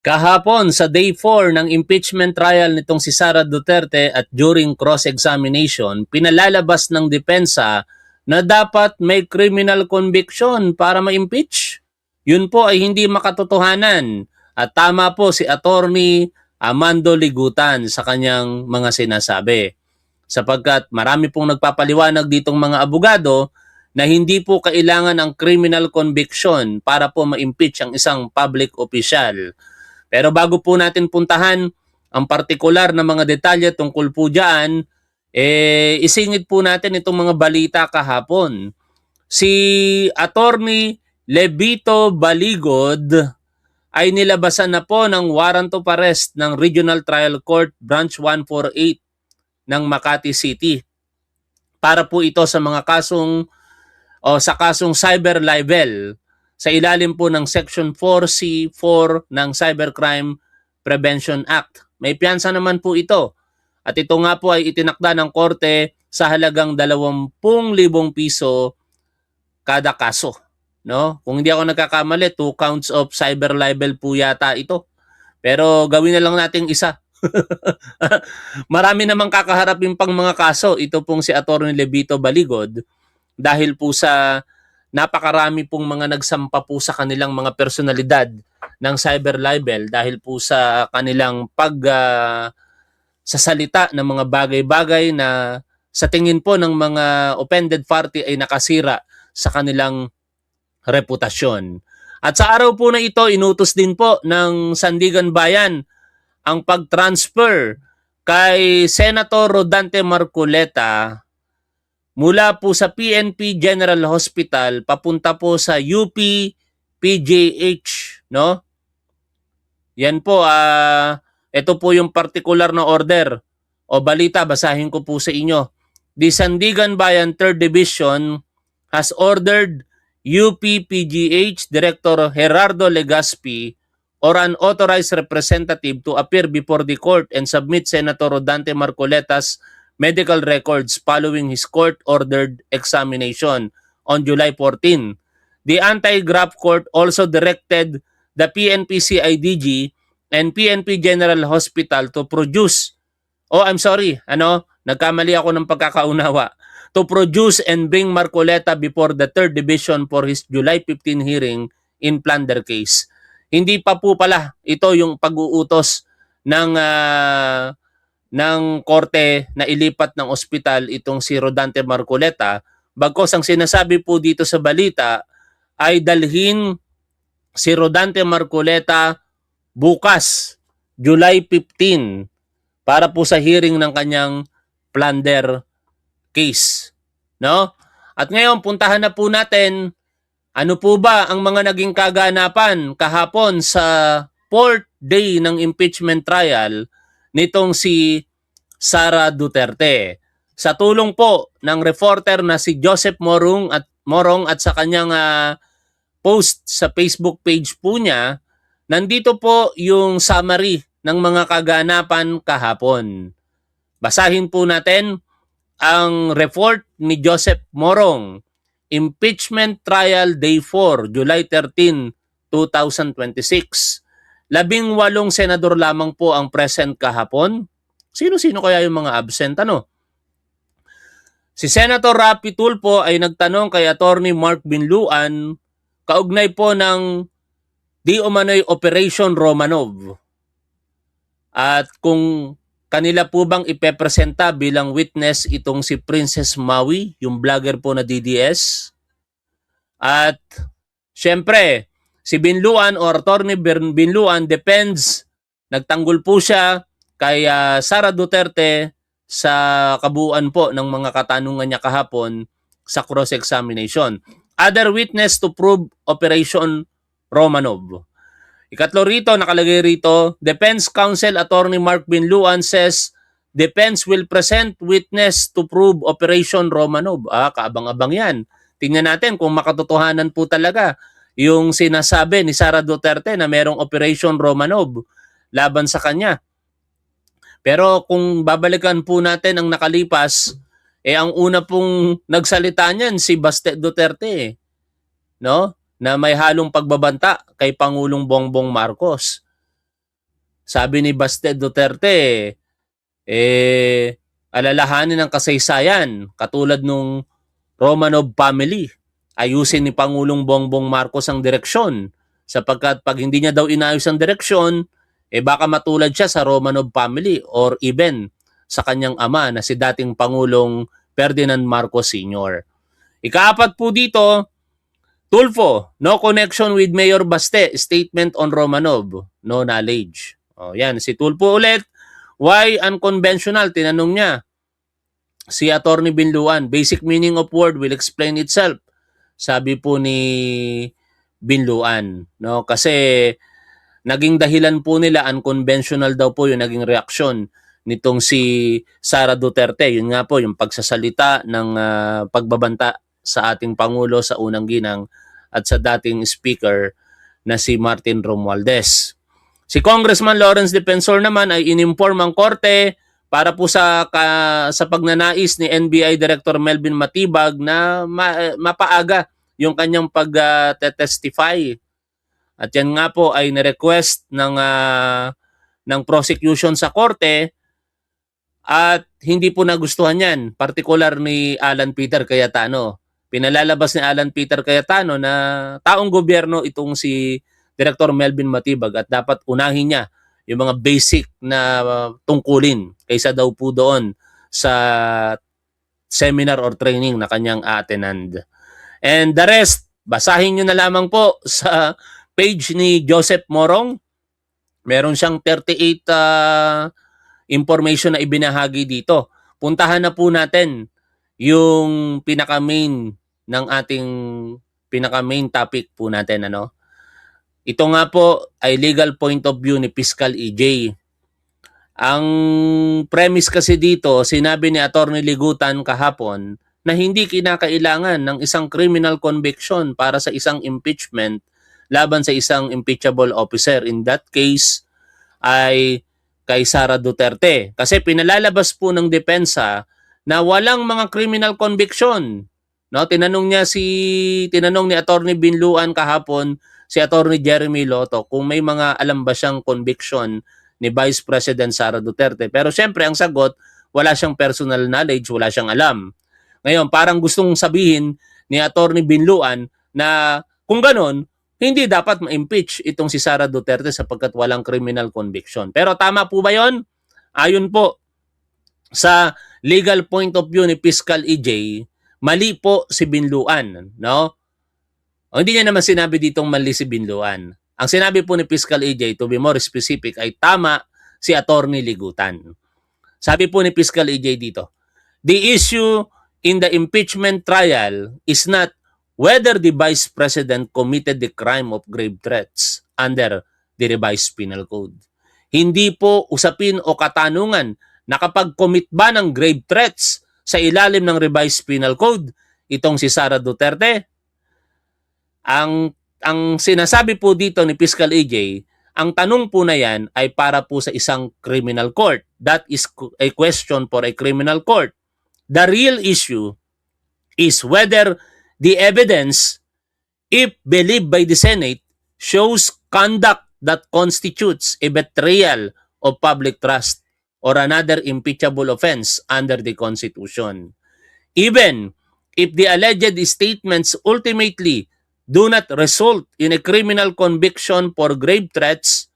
Kahapon sa day 4 ng impeachment trial nitong si Sara Duterte at during cross-examination, pinalalabas ng depensa na dapat may criminal conviction para ma-impeach. Yun po ay hindi makatotohanan at tama po si Attorney Amando Ligutan sa kanyang mga sinasabi. Sapagkat marami pong nagpapaliwanag ditong mga abogado na hindi po kailangan ang criminal conviction para po ma-impeach ang isang public official. Pero bago po natin puntahan ang partikular na mga detalye tungkol po dyan, isingit po natin itong mga balita kahapon. Si Attorney Levito Baligod ay nilabasan na po ng warrant of arrest ng Regional Trial Court Branch 148 ng Makati City. Para po ito sa mga kasong sa kasong cyber libel sa ilalim po ng Section 4C4 ng Cybercrime Prevention Act. May piyansa naman po ito. At ito nga po ay itinakda ng korte sa halagang 20,000 piso kada kaso. No? Kung hindi ako nagkakamali, 2 counts of cyber libel po yata ito. Pero gawin na lang natin isa. Marami namang kakaharapin pang mga kaso. Ito pong si Atty. Levito Baligod dahil po sa napakarami pong mga nagsampa po sa kanilang mga personalidad ng cyber libel dahil po sa kanilang sa salita ng mga bagay-bagay na sa tingin po ng mga offended party ay nakasira sa kanilang reputasyon. At sa araw po na ito, inutos din po ng Sandigan Bayan ang pag-transfer kay Senator Rodante Marcoleta mula po sa PNP General Hospital papunta po sa UP PGH, no? Yan po, ito po yung particular na order o balita, basahin ko po sa inyo. The Sandigan Bayan 3rd Division has ordered UP PGH Director Gerardo Legaspi or an authorized representative to appear before the court and submit Senator Rodante Marcoleta's medical records following his court-ordered examination on July 14. The Anti-Graft Court also directed the PNP CIDG and PNP General Hospital to produce, nagkamali ako ng pagkakaunawa, to produce and bring Marcoleta before the 3rd Division for his July 15 hearing in plunder case. Hindi pa po pala ito yung pag-uutos ng korte na ilipat ng ospital itong si Rodante Marcoleta, bagkos ang sinasabi po dito sa balita ay dalhin si Rodante Marcoleta bukas, July 15, para po sa hearing ng kanyang plunder case. No? At ngayon, puntahan na po natin ano po ba ang mga naging kaganapan kahapon sa 4th day ng impeachment trial nitong si Sara Duterte. Sa tulong po ng reporter na si Joseph Morong at sa kanyang post sa Facebook page po niya, nandito po yung summary ng mga kaganapan kahapon. Basahin po natin ang report ni Joseph Morong. Impeachment Trial Day 4, July 13, 2026. 18 senador lamang po ang present kahapon. Sino-sino kaya yung mga absent? Si Senator Rapi Tulfo ay nagtanong kay Attorney Mark Binluan kaugnay po ng di umano'y Operation Romanov. At kung kanila po bang ipepresenta bilang witness itong si Princess Maui, yung vlogger po na DDS. At syempre, si Binluan o Attorney Binluan depends, nagtanggol po siya kay Sara Duterte sa kabuuan po ng mga katanungan niya kahapon sa cross-examination. Other witness to prove Operation Romanov. Ikatlo rito, nakalagay rito, Defense Counsel Attorney Mark Binluan says defense will present witness to prove Operation Romanov. Kaabang-abang yan. Tingnan natin kung makatotohanan po talaga yung sinasabi ni Sara Duterte na merong Operation Romanov laban sa kanya. Pero kung babalikan po natin ang nakalipas, ang una pong nagsalita niyan si Baste Duterte, no? Na may halong pagbabanta kay Pangulong Bongbong Marcos. Sabi ni Baste Duterte, alalahanin ng kasaysayan katulad nung Romanov family. Ayusin ni Pangulong Bongbong Marcos ang direksyon sapagkat pag hindi niya daw inayos ang direksyon, baka matulad siya sa Romanov family or even sa kanyang ama na si dating Pangulong Ferdinand Marcos Sr. Ikaapat po dito, Tulfo, no connection with Mayor Baste, statement on Romanov, no knowledge. O yan, si Tulfo ulit, why unconventional? Tinanong niya si Attorney Binluan, basic meaning of word will explain itself. Sabi po ni Binluan, no? Kasi naging dahilan po nila unconventional daw po yung naging reaksyon nitong si Sara Duterte. Yun nga po yung pagsasalita ng pagbabanta sa ating Pangulo sa unang ginang at sa dating speaker na si Martin Romualdez. Si Congressman Lawrence Defensor naman ay inimorm ang korte para po sa pagnanais ni NBI Director Melvin Matibag na mapaaga yung kanyang pag-testify. At yan nga po ay nirequest ng prosecution sa korte at hindi po nagustuhan yan, particular ni Alan Peter Cayetano. Pinalalabas ni Alan Peter Cayetano na taong gobyerno itong si Director Melvin Matibag at dapat unahin niya yung mga basic na tungkulin kaysa daw po doon sa seminar or training na kanyang attended. And the rest, basahin nyo na lamang po sa page ni Joseph Morong. Meron siyang 38 information na ibinahagi dito. Puntahan na po natin yung pinaka-main ng ating pinaka-main topic po natin. Ito nga po ay legal point of view ni Fiscal EJ. Ang premise kasi dito, sinabi ni Attorney Ligutan kahapon na hindi kinakailangan ng isang criminal conviction para sa isang impeachment laban sa isang impeachable officer. In that case ay kay Sara Duterte. Kasi pinalalabas po ng depensa na walang mga criminal conviction. No, tinanong ni Attorney Binluan kahapon si Attorney Jeremy Lotto kung may mga alam ba siyang conviction ni Vice President Sara Duterte. Pero syempre ang sagot, wala siyang personal knowledge, wala siyang alam. Ngayon, parang gustong sabihin ni Attorney Binluan na kung ganon, hindi dapat ma-impeach itong si Sara Duterte sapagkat walang criminal conviction. Pero tama po ba yon? Ayon po sa legal point of view ni Fiscal EJ, mali po si Binluan, no? O, hindi niya naman sinabi ditong mali si Binluan. Ang sinabi po ni Fiscal EJ, to be more specific, ay tama si Attorney Ligutan. Sabi po ni Fiscal EJ dito, the issue in the impeachment trial is not whether the Vice President committed the crime of grave threats under the revised penal code. Hindi po usapin o katanungan na kapag commit ba ng grave threats sa ilalim ng revised penal code, itong si Sara Duterte. Ang sinasabi po dito ni Fiscal EJ, ang tanong po na yan ay para po sa isang criminal court. That is a question for a criminal court. The real issue is whether the evidence, if believed by the Senate, shows conduct that constitutes a betrayal of public trust or another impeachable offense under the Constitution. Even if the alleged statements ultimately do not result in a criminal conviction for grave threats,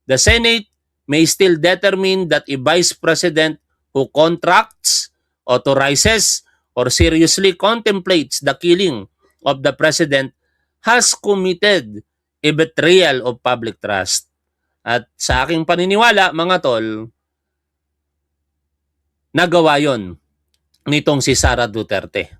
the Senate may still determine that a Vice President who contracts, authorizes, or seriously contemplates the killing of the President has committed a betrayal of public trust. At sa aking paniniwala, mga tol, nagawa yon nitong si Sara Duterte.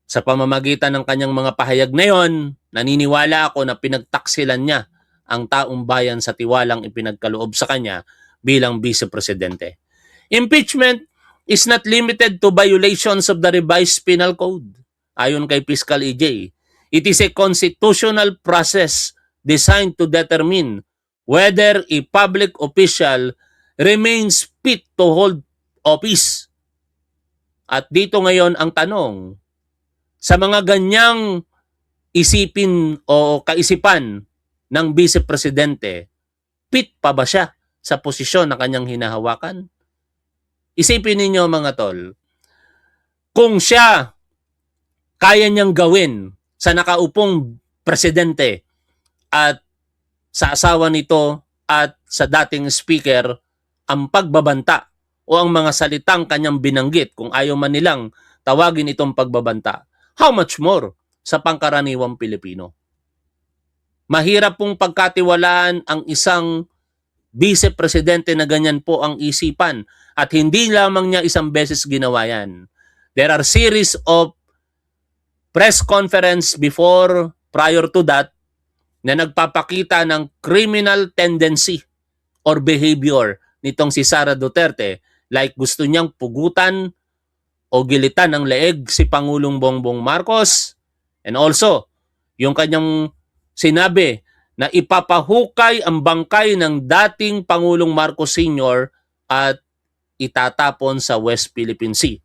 Sa pamamagitan ng kanyang mga pahayag na yon, naniniwala ako na pinagtaksilan niya ang taong bayan sa tiwalang ipinagkaloob sa kanya bilang Vice Presidente. Impeachment is not limited to violations of the revised penal code. Ayon kay Fiscal EJ, it is a constitutional process designed to determine whether a public official remains fit to hold office. At dito ngayon ang tanong, sa mga ganyang isipin o kaisipan ng Vice Presidente, fit pa ba siya sa posisyon na kanyang hinahawakan? Isipin ninyo mga tol, kung siya kaya niyang gawin sa nakaupong presidente at sa asawa nito at sa dating speaker ang pagbabanta o ang mga salitang kanyang binanggit kung ayaw man nilang tawagin itong pagbabanta, how much more sa pangkaraniwang Pilipino? Mahirap pong pagkatiwalaan ang isang vice-presidente na ganyan po ang isipan at hindi lamang niya isang beses ginawa yan. There are series of press conference prior to that na nagpapakita ng criminal tendency or behavior nitong si Sara Duterte, like gusto niyang pugutan o gilitan ng leeg si Pangulong Bongbong Marcos, and also yung kanyang sinabi na ipapahukay ang bangkay ng dating Pangulong Marcos Sr. at itatapon sa West Philippine Sea.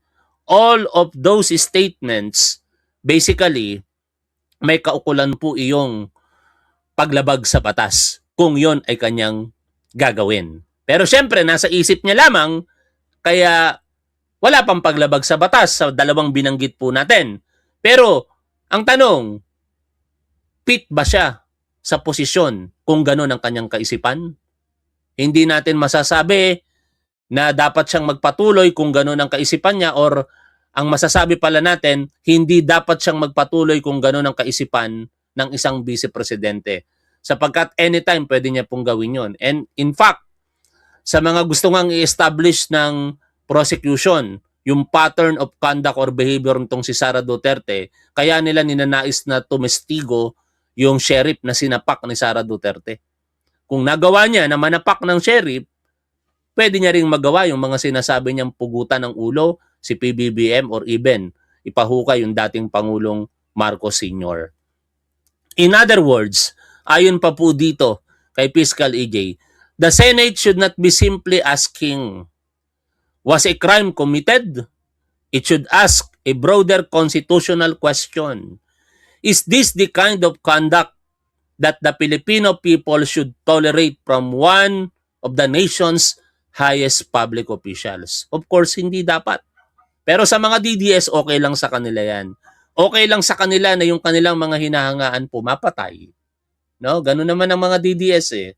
All of those statements, basically, may kaukulan po iyong paglabag sa batas kung yon ay kanyang gagawin. Pero syempre, nasa isip niya lamang, kaya wala pang paglabag sa batas sa dalawang binanggit po natin. Pero, ang tanong, fit ba siya sa posisyon kung gano'n ang kanyang kaisipan? Hindi natin masasabi na dapat siyang magpatuloy kung gano'n ang kaisipan niya, or ang masasabi pala natin, hindi dapat siyang magpatuloy kung gano'n ang kaisipan ng isang vice-presidente. Sapagkat anytime pwede niya pong gawin yon. And in fact, sa mga gusto ngang i-establish ng prosecution, yung pattern of conduct or behavior nitong si Sara Duterte, kaya nila ninanais na tumestigo yung sheriff na sinapak ni Sara Duterte. Kung nagawa niya na manapak ng sheriff, pwede niya ring magawa yung mga sinasabi niyang pugutan ng ulo, si PBBM, or even ipahukay yung dating Pangulong Marcos Sr. In other words, ayon pa po dito kay Fiscal EJ, the Senate should not be simply asking, was a crime committed? It should ask a broader constitutional question. Is this the kind of conduct that the Filipino people should tolerate from one of the nation's highest public officials? Of course, hindi dapat. Pero sa mga DDS, okay lang sa kanila yan. Okay lang sa kanila na yung kanilang mga hinahangaan pumapatay. No? Ganun naman ang mga DDS eh.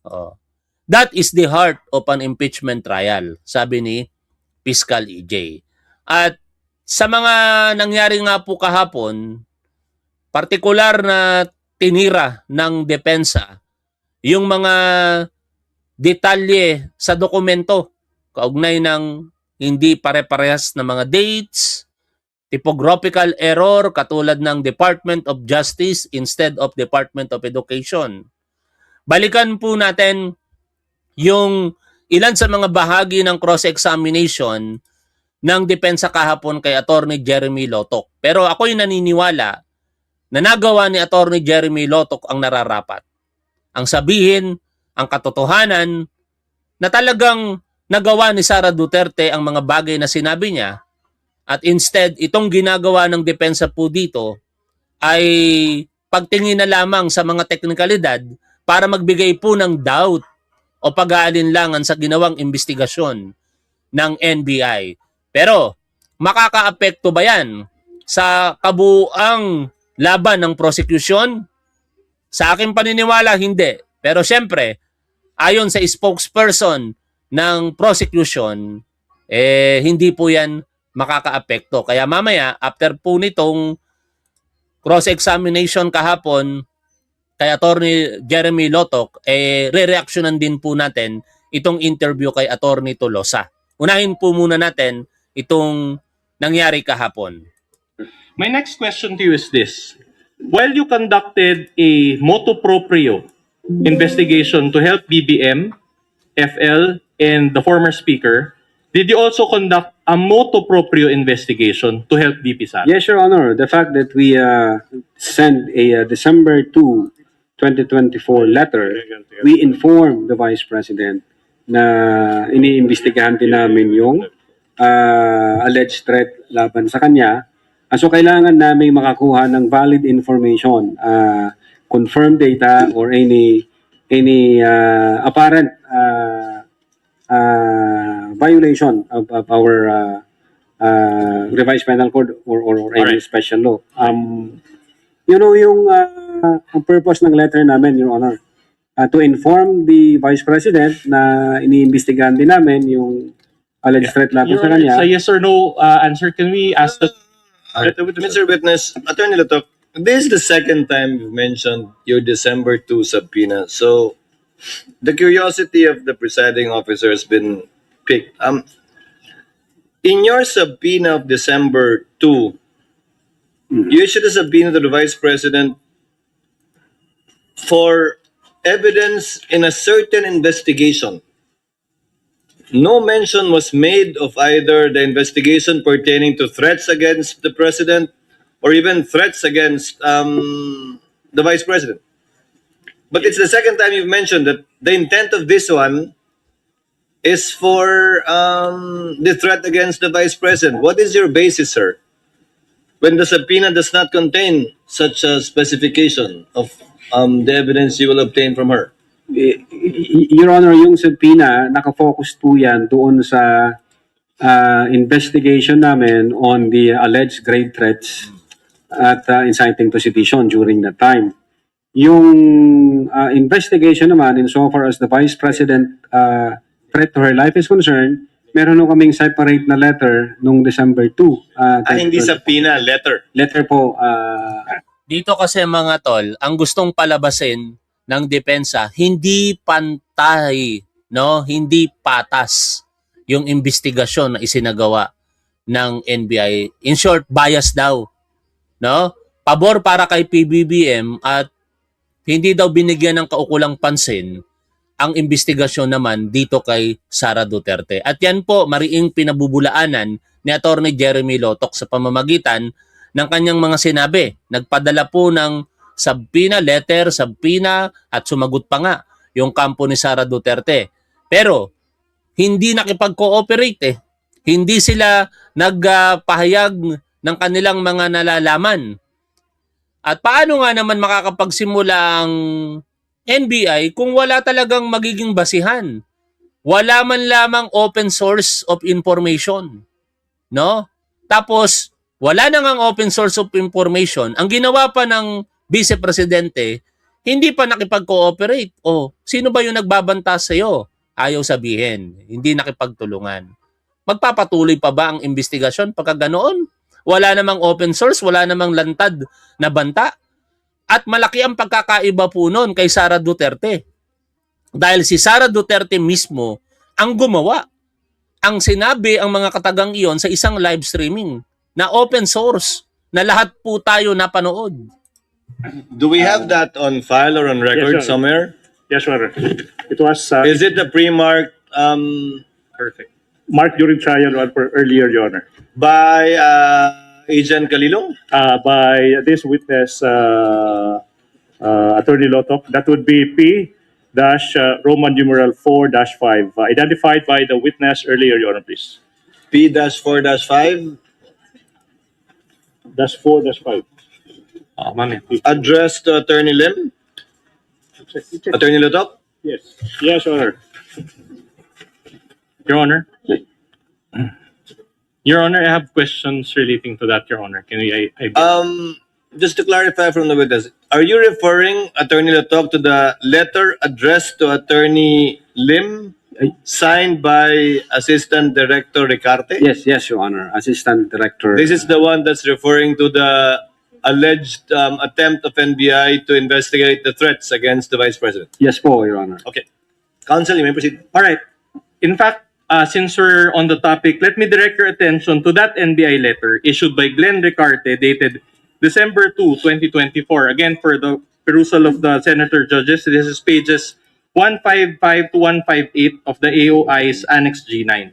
Oh. That is the heart of an impeachment trial, sabi ni Fiscal EJ. At sa mga nangyari nga po kahapon, partikular na tinira ng depensa yung mga detalye sa dokumento kaugnay ng hindi pare-parehas na mga dates, typographical error katulad ng Department of Justice instead of Department of Education. Balikan po natin yung ilan sa mga bahagi ng cross-examination ng depensa kahapon kay Attorney Jeremy Lotoc. Pero ako'y naniniwala na nagawa ni Attorney Jeremy Lotoc ang nararapat. Ang sabihin, ang katotohanan, na talagang nagawa ni Sara Duterte ang mga bagay na sinabi niya, at instead, itong ginagawa ng depensa po dito ay pagtingin na lamang sa mga teknikalidad para magbigay po ng doubt o pag-aalinlangan sa ginawang investigasyon ng NBI. Pero, makakaapekto ba yan sa kabuuang laban ng prosecution? Sa aking paniniwala, hindi. Pero syempre, ayon sa spokesperson ng prosecution, hindi po yan makakaapekto. Kaya mamaya, after po nitong cross-examination kahapon kay Attorney Jeremy Lotoc, re-reactionan din po natin itong interview kay Attorney Tolosa. Unahin po muna natin itong nangyari kahapon. My next question to you is this. While you conducted a motu proprio investigation to help BBM, FL, and the former speaker, did you also conduct a motu proprio investigation to help VP Sara? Yes, Your Honor. The fact that we sent a December 2, 2024 letter, we informed the Vice President na iniimbestigahan din namin yung alleged threat laban sa kanya. So kailangan namin makakuha ng valid information, confirmed data or any apparent violation of our revised penal code or any Alright. special law. You know, yung ang purpose ng letter namin, Your Honor, to inform the Vice President na iniimbestigahan din namin yung alleged threat laban Your sa Honor, kanya. it's a yes or no answer. Can we ask the... Mr. Witness, Attorney Latok, this is the second time you've mentioned your December 2 subpoena. So, the curiosity of the presiding officer has been piqued. In your subpoena of December 2, you issued a subpoena to the Vice President for evidence in a certain investigation. No mention was made of either the investigation pertaining to threats against the President or even threats against the Vice President. But it's the second time you've mentioned that the intent of this one is for the threat against the Vice President. What is your basis, sir, when the subpoena does not contain such a specification of the evidence you will obtain from her? Your Honor, yung subpoena, nakafocus po yan doon sa investigation namin on the alleged grave threats at inciting to sedition during that time. Yung investigation naman, insofar as the Vice President threat to her life is concerned, meron nung kaming separate na letter nung December 2. Hindi subpoena, letter. Letter po. Dito kasi mga tol, ang gustong palabasin ng depensa, hindi pantay, no? Hindi patas yung investigasyon na isinagawa ng NBI. In short, bias daw, no? Pabor para kay PBBM at hindi daw binigyan ng kaukulang pansin ang investigasyon naman dito kay Sara Duterte. At yan po, mariing pinabubulaanan ni Attorney Jeremy Lotok sa pamamagitan ng kanyang mga sinabi. Nagpadala po ng subpoena, letter, subpoena, at sumagot pa nga yung kampo ni Sara Duterte. Pero, hindi nakipag-cooperate eh. Hindi sila nagpahayag ng kanilang mga nalalaman. At paano nga naman makakapagsimula ang NBI kung wala talagang magiging basihan? Wala man lamang open source of information. No? Tapos, wala na ngang open source of information. Ang ginawa pa ng Vice Presidente, hindi pa nakipag-cooperate. O, sino ba yung nagbabanta sa'yo? Ayaw sabihin. Hindi nakipagtulungan. Magpapatuloy pa ba ang investigasyon pagka ganoon? Wala namang open source, wala namang lantad na banta. At malaki ang pagkakaiba po noon kay Sara Duterte. Dahil si Sara Duterte mismo ang gumawa. Ang sinabi ang mga katagang iyon sa isang live streaming na open source na lahat po tayo napanood. Do we have that on file or on record Yes, sir. somewhere? Yes, Your Honor. It was Is it the pre-marked perfect. Marked during trial or earlier, Your Honor, by Agent Kalilong? by this witness, Attorney Lotok. That would be P-Roman numeral 4-5, identified by the witness earlier, Your Honor, please. P-4-5, -4-5. addressed to Attorney Lim? Attorney Lotok? Yes. Yes, Your Honor. Your Honor? Your Honor, I have questions relating to that, Your Honor. Can we... Just to clarify from the witness, are you referring, Attorney Latok, to the letter addressed to Attorney Lim, signed by Assistant Director Ricarte? Yes, Your Honor. Assistant Director. This is the one that's referring to the alleged attempt of NBI to investigate the threats against the Vice President. Yes po, Your Honor. Okay. Counsel, you may proceed. All right. In fact, since we're on the topic, let me direct your attention to that NBI letter issued by Glenn Ricarte dated December 2, 2024. Again, for the perusal of the Senator Judges, this is pages 155 to 158 of the AOI's Annex G9.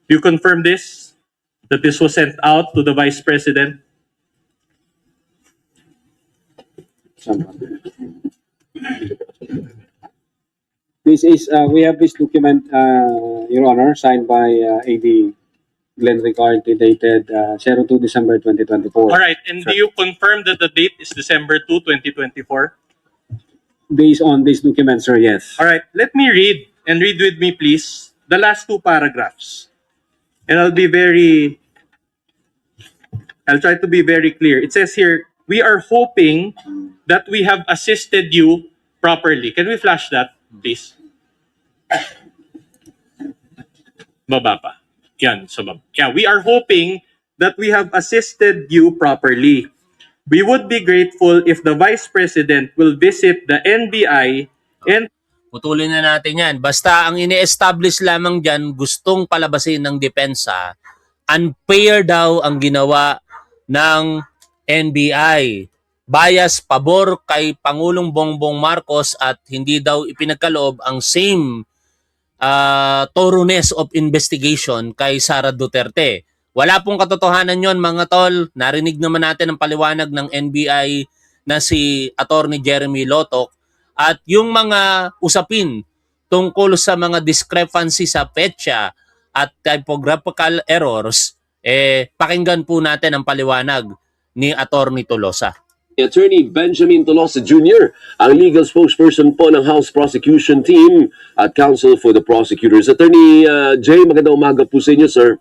Do you confirm this? That this was sent out to the Vice President? This is, we have this document, Your Honor, signed by AD Glenn Ricarte, dated 02 December 2024. All right. And do you confirm that the date is December 2, 2024? Based on this document, sir, yes. All right. Let me read, and read with me, please, the last two paragraphs. And I'll try to be very clear. It says here, we are hoping that we have assisted you properly. Can we flash that, please? Baba pa. Yan, sa baba. Yeah, we are hoping that we have assisted you properly. We would be grateful if the Vice President will visit the NBI and Putulin na natin yan. Basta ang ini-establish lamang dyan, gustong palabasin ng depensa, unfair daw ang ginawa ng NBI. Bias pabor kay Pangulong Bongbong Marcos at hindi daw ipinagkaloob ang same thoroughness of investigation kay Sara Duterte. Wala pong katotohanan yon mga tol. Narinig naman natin ang paliwanag ng NBI na si Attorney Jeremy Lotok at yung mga usapin tungkol sa mga discrepancy sa petsa at typographical errors, pakinggan po natin ang paliwanag ni Attorney Tolosa. Attorney Benjamin Tolosa Jr., ang legal spokesperson po ng House Prosecution Team at Counsel for the Prosecutors. Attorney Jay, magandang umaga po sa inyo, sir.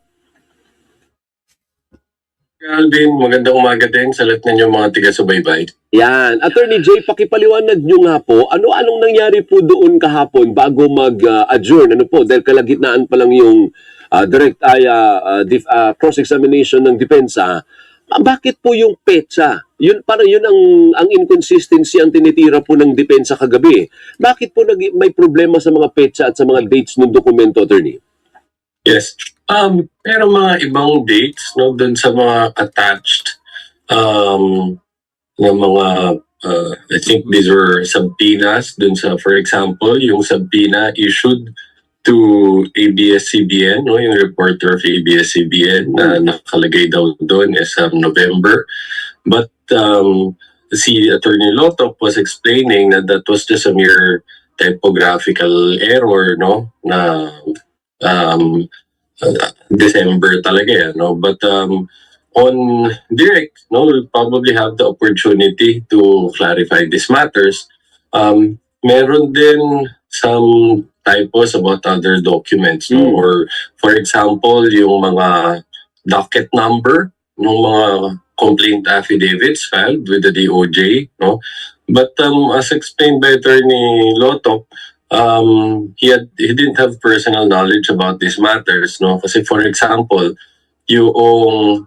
Alvin, magandang umaga din sa lahat ninyo mga tiga-subaybay. Yan. Attorney Jay, pakipaliwanag nyo nga po, anong nangyari po doon kahapon bago mag-adjourn? Ano po, dahil kalagitnaan pa lang yung cross-examination ng depensa. Bakit po yung petsa? Parang yun ang inconsistency ang tinitira po ng depensa kagabi. Bakit po may problema sa mga petsa at sa mga dates ng dokumento, attorney? Yes. Pero mga ibang dates, no, dun sa mga attached ng mga, I think these were subpoenas, dun sa, for example, yung subpoena issued to ABS-CBN, no, yung reporter of ABS-CBN na nakalagay daw doon is November. But si Attorney Lotok was explaining that was just a mere typographical error, no, na December talaga, no. But on direct, no, we'll probably have the opportunity to clarify these matters. Meron din some typos about other documents, no? Or for example, yung mga docket number ng mga complaint affidavits filed with the DOJ, no? But as explained by Attorney Lotok, he didn't have personal knowledge about these matters, no? Kasi for example, yung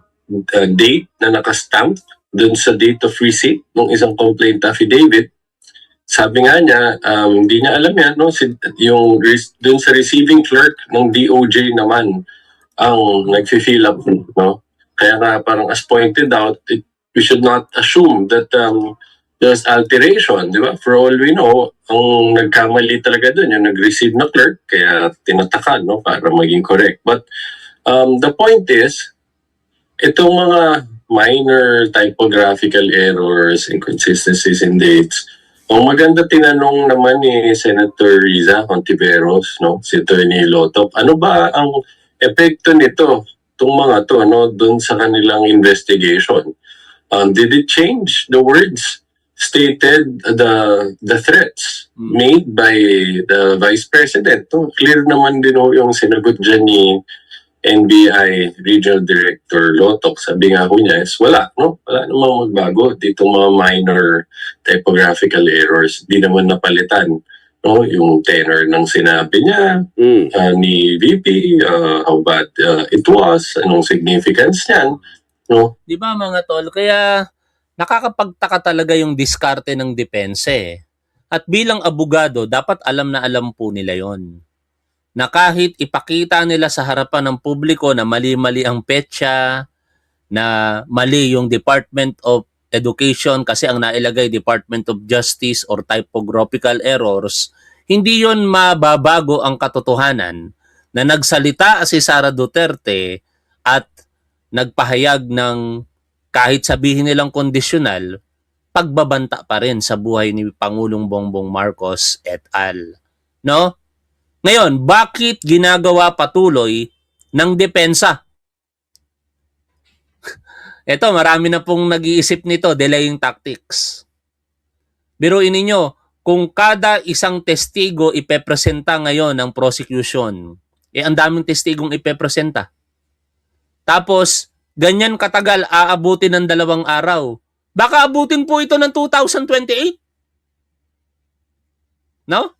date na nakastamp dun sa date of receipt ng isang complaint affidavit, sabi nga niya, hindi niya alam yan, no? Yung dun sa receiving clerk ng DOJ naman ang nag-fill up, no? Kaya nga parang as pointed out, we should not assume that there's alteration, di ba? For all we know, ang nagkamali talaga dun, yung nag-receive na clerk, kaya tinatakan, no? Para maging correct. But the point is, itong mga minor typographical errors, inconsistencies in dates, ang maganda tinanong naman ni Senator Riza Hontiveros, no, si Attorney Lotok, ano ba ang epekto nito, itong mga to, no, dun sa kanilang investigation? Did it change the words stated, the threats made by the Vice President? No? Clear naman din yung sinagot dyan ni NBI Regional Director Lotok. Sabi nga ho niya is wala, no? Wala namang magbago dito mga minor typographical errors. Di naman napalitan, no? Yung tenor ng sinabi niya ni VP, how bad it was, anong significance niyan, no? Di ba mga tol? Kaya nakakapagtaka talaga yung diskarte ng depense. At bilang abogado, dapat alam na alam po nila yon. Na kahit ipakita nila sa harapan ng publiko na mali-mali ang petsa, na mali yung Department of Education kasi ang nailagay Department of Justice or typographical errors, hindi yon mababago ang katotohanan na nagsalita si Sara Duterte at nagpahayag ng kahit sabihin nilang kondisyonal, pagbabanta pa rin sa buhay ni Pangulong Bongbong Marcos et al. No? Ngayon, bakit ginagawa patuloy ng depensa? Ito, marami na pong nag-iisip nito, delaying tactics. Biruin ninyo, kung kada isang testigo ipepresenta ngayon ng prosecution ang daming testigong ipepresenta. Tapos, ganyan katagal, aabutin ng 2 araw. Baka abutin po ito ng 2028. No?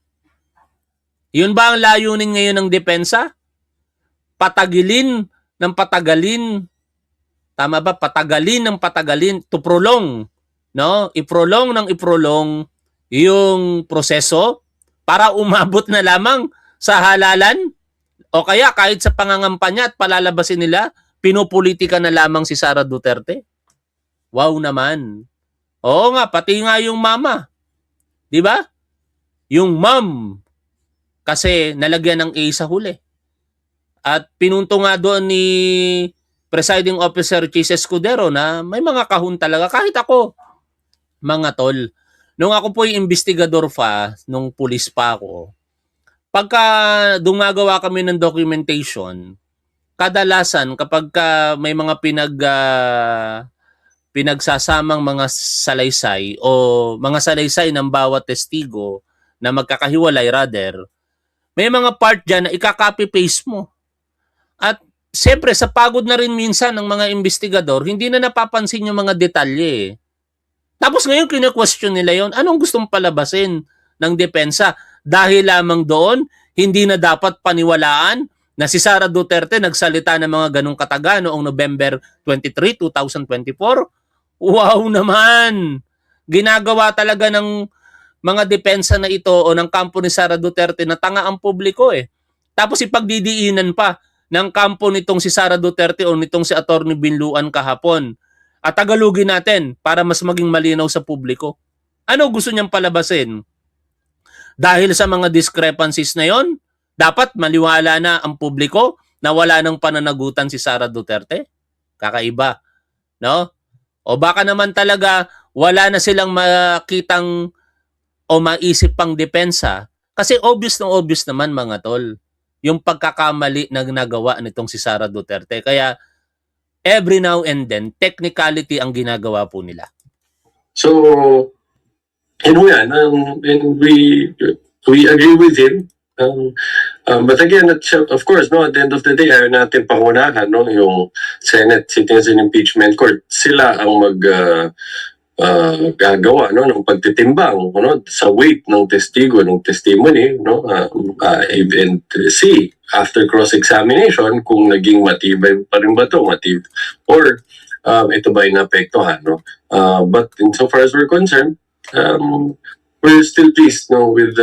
Yun ba ang layunin ngayon ng depensa? Patagilin ng patagalin. Tama ba? Patagalin ng patagalin to prolong. No? Iprolong ng iprolong yung proseso para umabot na lamang sa halalan o kaya kahit sa pangangampanya at palalabasin nila, pinupolitika na lamang si Sara Duterte. Wow naman. Oo nga, pati nga yung mama. Di ba? Yung mom. Kasi nalagyan ng A sa huli. At pinunto nga doon ni Presiding Officer Chis Escudero na may mga kahun talaga. Kahit ako, mga tol. Nung ako po yung investigador pa, nung pulis pa ako, pagka dumagawa kami ng documentation, kadalasan kapag may mga pinagsasamang mga salaysay o mga salaysay ng bawat testigo na magkakahiwalay rather, may mga part dyan na ikaka-copy-paste mo. At siyempre, sa pagod na rin minsan ng mga investigador, hindi na napapansin yung mga detalye. Tapos ngayon, kine-question nila yon, anong gustong palabasin ng depensa? Dahil lamang doon, hindi na dapat paniwalaan na si Sara Duterte nagsalita ng mga ganong kataga noong November 23, 2024. Wow naman! Ginagawa talaga ng mga depensa na ito o ng kampo ni Sara Duterte na tanga ang publiko eh. Tapos ipagdidiinan pa ng kampo nitong si Sara Duterte o nitong si Atty. Binluan kahapon. At tagalugin natin para mas maging malinaw sa publiko. Ano gusto niyang palabasin? Dahil sa mga discrepancies na yon, dapat maliwala na ang publiko na wala nang pananagutan si Sara Duterte? Kakaiba. No? O baka naman talaga wala na silang makitang o maisip pang depensa kasi obvious naman mga tol yung pagkakamali na nagawa nitong si Sara Duterte. Kaya every now and then, technicality ang ginagawa po nila. So, and we agree with him. But again, of course, no, at the end of the day, ayaw natin pangunahan, no, yung Senate sitting as an impeachment court. Sila ang gagawa, no, ng pagtitimbang, no, sa weight ng testigo, ng testimony, no, and see after cross-examination kung naging matibay pa rin ba ito, or ito ba yung naapektuhan, no. But insofar as we're concerned, we're still pleased, no, with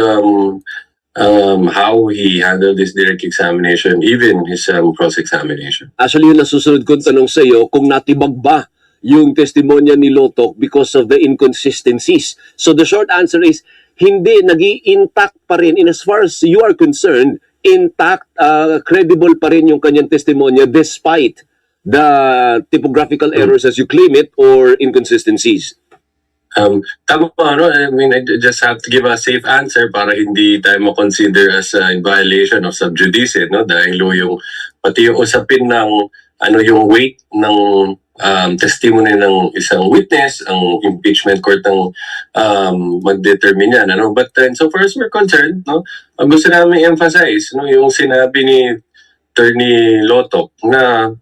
how he handled this direct examination, even his cross-examination. Actually, yun ang susunod kong tanong sa iyo, kung natibag ba yung testimonya ni Lotok because of the inconsistencies. So the short answer is, hindi, nag-i-intact pa rin. In as far as you are concerned, intact, credible pa rin yung kanyang testimonya despite the typographical errors as you claim it or inconsistencies. Tama po, ano? I mean, I just have to give a safe answer para hindi tayo mo-consider as in violation of sub judice, no? Dahil yung, pati yung usapin ng, yung weight ng testimony ng isang witness, ang impeachment court ng mag-determine yan, ano? But so far as we're concerned, no, gusto namin emphasize, no, yung sinabi ni Attorney Lotok na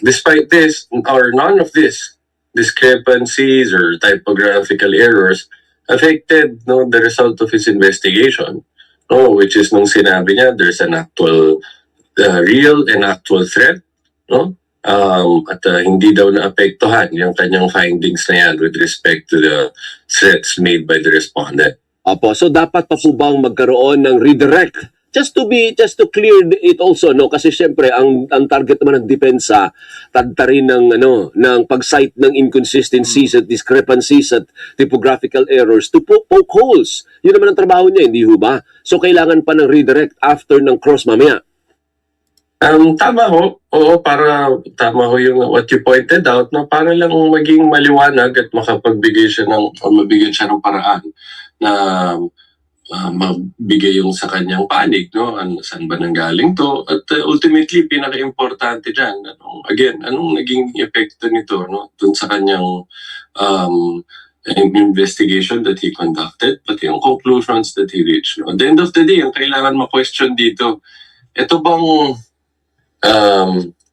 despite this or none of this discrepancies or typographical errors affected, no, the result of his investigation, no, which is nung sinabi niya there's an actual real and actual threat, no, at hindi daw naapektuhan yung kanyang findings na yan with respect to the threats made by the respondent. Opo, so dapat pa po bang magkaroon ng redirect? Just to clear it also, no, kasi syempre ang target naman ng depensa tadtarin ng pag-cite ng inconsistencies at discrepancies at typographical errors to poke holes. Yun naman ang trabaho niya, hindi ho ba? So kailangan pa ng redirect after ng cross mamaya. Tama ho. Oo, tama ho yung what you pointed out, no, para lang maging maliwanag at makapagbigay siya mabigyan siya ng paraan na mabigay yung sa kanyang panig, no? Saan ba nanggaling to? At ultimately, pinaka-importante dyan, anong naging epekto nito, no? Dun sa kanyang investigation that he conducted, pati yung conclusions that he reached. No? At the end of the day, ang kailangan ma-question dito ito bang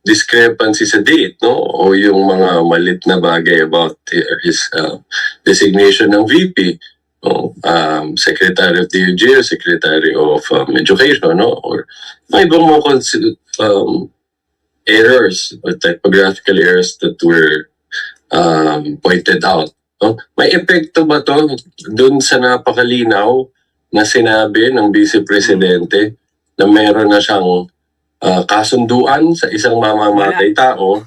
discrepancy sa date, no? O yung mga malit na bagay about his designation ng VP, no? Secretary of DOJ, Secretary of Education, no? Or may ibang mga errors or typographical errors that were pointed out. No? May epekto ba to dun sa napakalinaw na sinabi ng Vice Presidente na meron na siyang kasunduan sa isang mamamatay tao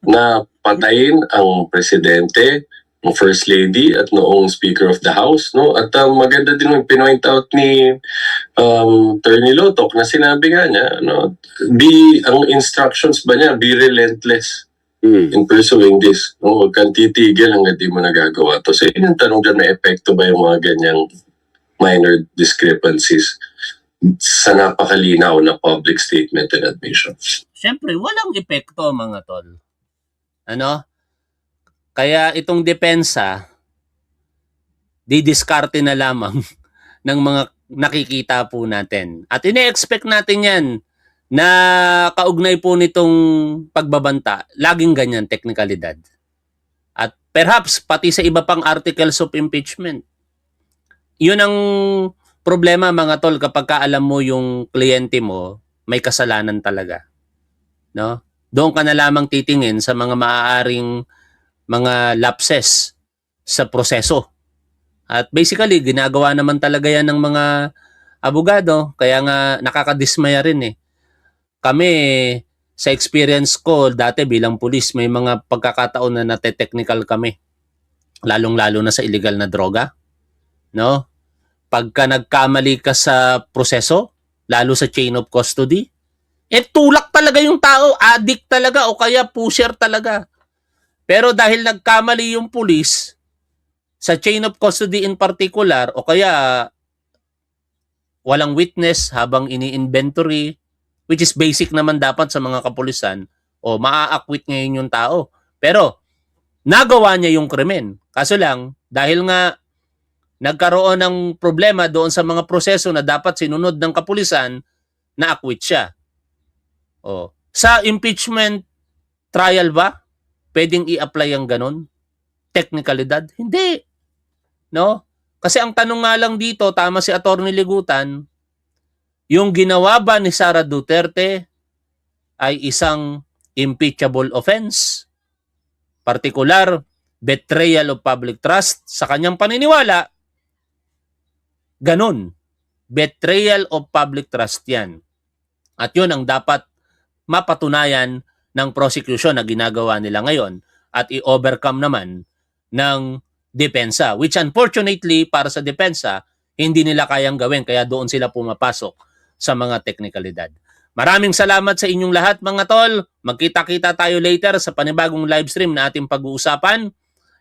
na patayin ang presidente, ng First Lady at noong Speaker of the House, no? At maganda din yung pinoint out ni Attorney Lotok na sinabi nga niya, no? Ang instructions ba niya, be relentless in pursuing this. No? Huwag kang titigil hanggang di mo nagagawa to. So yun yung tanong dyan, may epekto ba yung mga ganyang minor discrepancies sa napakalinaw na public statement and admission? Siyempre, walang epekto mga tol. Ano? Kaya itong depensa, didiskarte na lamang ng mga nakikita po natin. At ine-expect natin yan na kaugnay po nitong pagbabanta, laging ganyan, teknikalidad. At perhaps pati sa iba pang articles of impeachment. Yun ang problema mga tol kapag alam mo yung kliyente mo, may kasalanan talaga. No? Doon ka na lamang titingin sa mga maaaring mga lapses sa proseso. At basically, ginagawa naman talaga yan ng mga abogado, kaya nga nakakadismaya rin eh. Kami, sa experience ko, dati bilang pulis, may mga pagkakataon na nate-technical kami. Lalong-lalo na sa illegal na droga. No? Pagka nagkamali ka sa proseso, lalo sa chain of custody, tulak talaga yung tao, addict talaga o kaya pusher talaga. Pero dahil nagkamali yung pulis, sa chain of custody in particular, o kaya walang witness habang ini-inventory, which is basic naman dapat sa mga kapulisan, o maa-acquit ngayon yung tao. Pero nagawa niya yung krimen. Kaso lang, dahil nga nagkaroon ng problema doon sa mga proseso na dapat sinunod ng kapulisan, na-acquit siya. O, sa impeachment trial ba, pwedeng i-apply ang ganun? Teknikalidad? Hindi. No? Kasi ang tanong nga lang dito, tama si Atty. Ligutan, yung ginawa ba ni Sara Duterte ay isang impeachable offense? Partikular, betrayal of public trust. Sa kanyang paniniwala, ganun. Betrayal of public trust yan. At yun ang dapat mapatunayan ng prosecution na ginagawa nila ngayon at i-overcome naman ng depensa. Which unfortunately, para sa depensa, hindi nila kayang gawin. Kaya doon sila pumapasok sa mga teknikalidad. Maraming salamat sa inyong lahat mga tol. Magkita-kita tayo later sa panibagong live stream na ating pag-uusapan.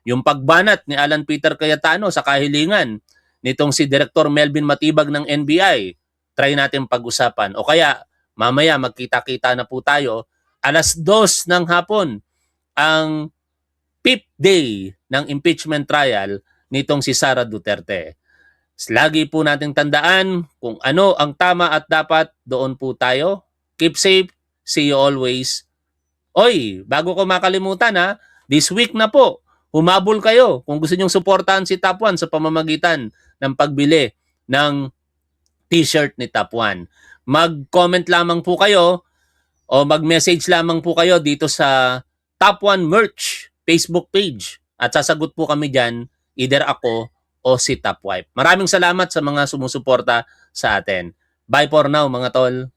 Yung pagbanat ni Alan Peter Cayetano sa kahilingan nitong si Director Melvin Matibag ng NBI. Try natin pag-usapan. O kaya mamaya magkita-kita na po tayo 2:00 ng hapon ang 5th day ng impeachment trial nitong si Sara Duterte. Lagi po nating tandaan kung ano ang tama at dapat, doon po tayo. Keep safe. See you always. Oy, bago ko makalimutan ha, this week na po, humabol kayo kung gusto nyong suportahan si Top 1 sa pamamagitan ng pagbili ng t-shirt ni Top 1. Mag-comment lamang po kayo o mag-message lamang po kayo dito sa Top 1 Merch Facebook page at sasagot po kami dyan, either ako o si Top Wife. Maraming salamat sa mga sumusuporta sa atin. Bye for now mga tol.